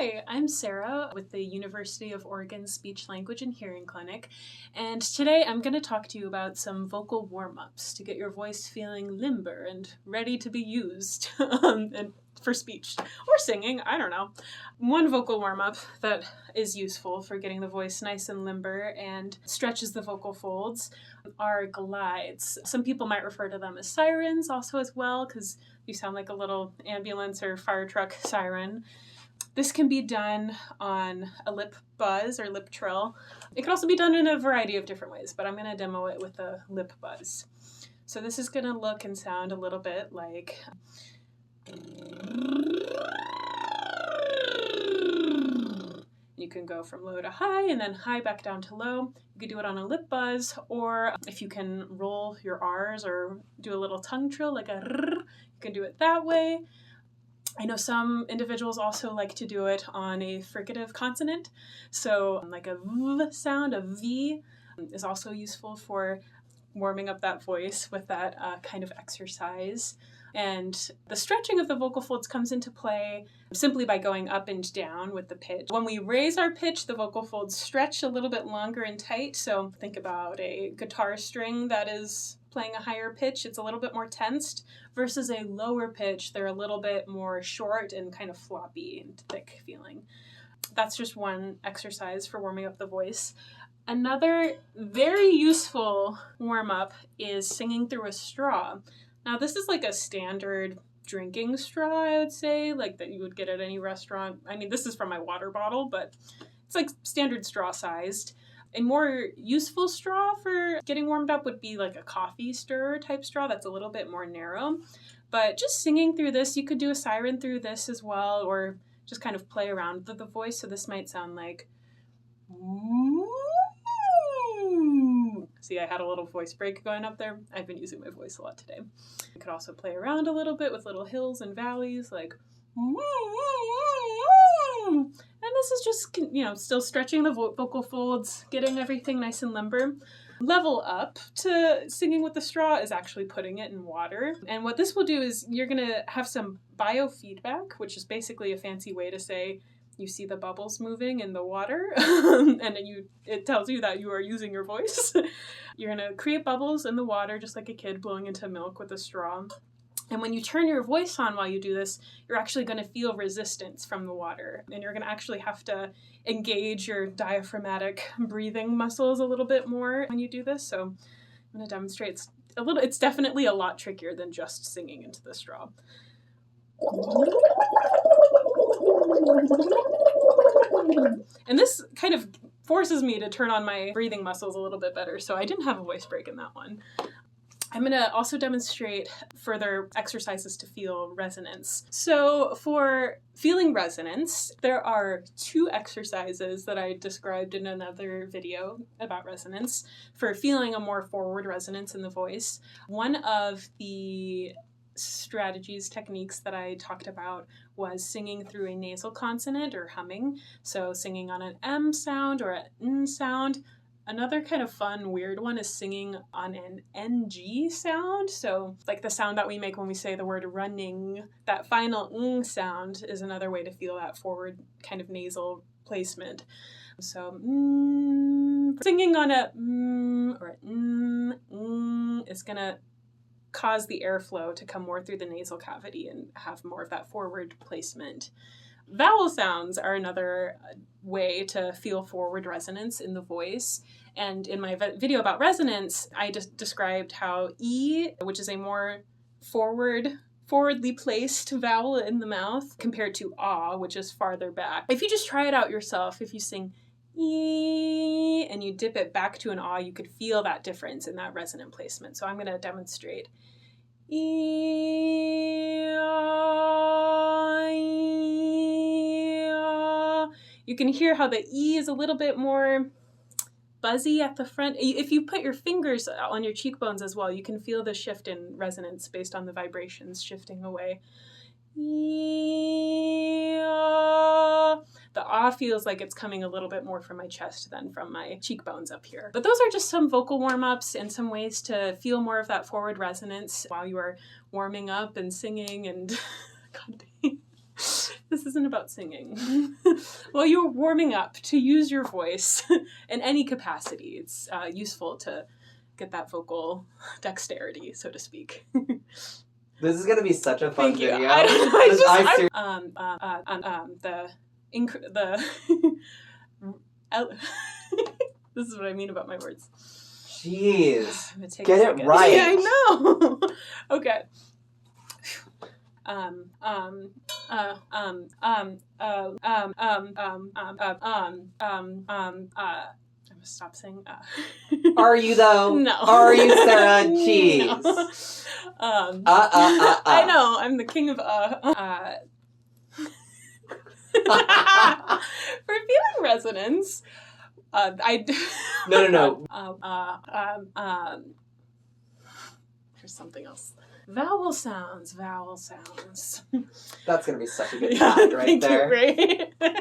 Hi, I'm Sarah with the University of Oregon Speech, Language, and Hearing Clinic, and today I'm going to talk to you about some vocal warm-ups to get your voice feeling limber and ready to be used and for speech or singing, I don't know. One vocal warm-up that is useful for getting the voice nice and limber and stretches the vocal folds are glides. Some people might refer to them as sirens also as well, because you sound like a little ambulance or fire truck siren. This can be done on a lip buzz or lip trill. It can also be done in a variety of different ways, but I'm going to demo it with a lip buzz. So this is going to look and sound a little bit like... You can go from low to high and then high back down to low. You could do it on a lip buzz, or if you can roll your R's or do a little tongue trill like a rrr, you can do it that way. I know some individuals also like to do it on a fricative consonant, so like a V sound, a V, is also useful for warming up that voice with that kind of exercise. And the stretching of the vocal folds comes into play simply by going up and down with the pitch. When we raise our pitch, the vocal folds stretch a little bit longer and tight, so think about a guitar string that is playing a higher pitch, it's a little bit more tensed, versus a lower pitch, they're a little bit more short and kind of floppy and thick feeling. That's just one exercise for warming up the voice. Another very useful warm-up is singing through a straw. Now this is like a standard drinking straw, I would say, like that you would get at any restaurant. I mean, this is from my water bottle, but it's like standard straw sized. A more useful straw for getting warmed up would be like a coffee stirrer type straw that's a little bit more narrow. But just singing through this, you could do a siren through this as well, or just kind of play around with the voice. So this might sound like... See, I had a little voice break going up there. I've been using my voice a lot today. You could also play around a little bit with little hills and valleys, like... And this is just, still stretching the vocal folds, getting everything nice and limber. Level up to singing with the straw is actually putting it in water. And what this will do is you're going to have some biofeedback, which is basically a fancy way to say you see the bubbles moving in the water, and then it tells you that you are using your voice. You're going to create bubbles in the water, just like a kid blowing into milk with a straw. And when you turn your voice on while you do this, you're actually going to feel resistance from the water. And you're going to actually have to engage your diaphragmatic breathing muscles a little bit more when you do this. So I'm going to demonstrate. It's definitely a lot trickier than just singing into the straw. And this kind of forces me to turn on my breathing muscles a little bit better. So I didn't have a voice break in that one. I'm going to also demonstrate further exercises to feel resonance. So for feeling resonance, there are two exercises that I described in another video about resonance for feeling a more forward resonance in the voice. One of the strategies, techniques that I talked about was singing through a nasal consonant or humming. So singing on an M sound or an N sound. Another kind of fun, weird one is singing on an NG sound. So like the sound that we make when we say the word running, that final ng sound is another way to feel that forward kind of nasal placement. So singing on a or a is going to cause the airflow to come more through the nasal cavity and have more of that forward placement. Vowel sounds are another way to feel forward resonance in the voice. And in my video about resonance, I just described how E, which is a more forwardly placed vowel in the mouth, compared to ah, which is farther back. If you just try it out yourself, if you sing E and you dip it back to an ah, you could feel that difference in that resonant placement. So I'm going to demonstrate. You can hear how the E is a little bit more buzzy at the front. If you put your fingers on your cheekbones as well, you can feel the shift in resonance based on the vibrations shifting away. The ah feels like it's coming a little bit more from my chest than from my cheekbones up here. But those are just some vocal warm-ups and some ways to feel more of that forward resonance while you are warming up and singing and God, this this isn't about singing. While you're warming up to use your voice in any capacity, it's useful to get that vocal dexterity, so to speak. This is gonna be such a fun Thank you. video. I don't know. This is what I mean about my words. Jeez. I'm gonna take Get a it second. right. Yeah, I know. Okay. I'm gonna stop saying. Are you though? No. Are you, Sarah? Jeez. No. I I know. I'm the king of For feeling resonance, No. There's something else. Vowel sounds. That's gonna be such a good Yeah, fact right thank there. you, right?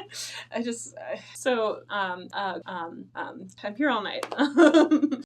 I'm here all night.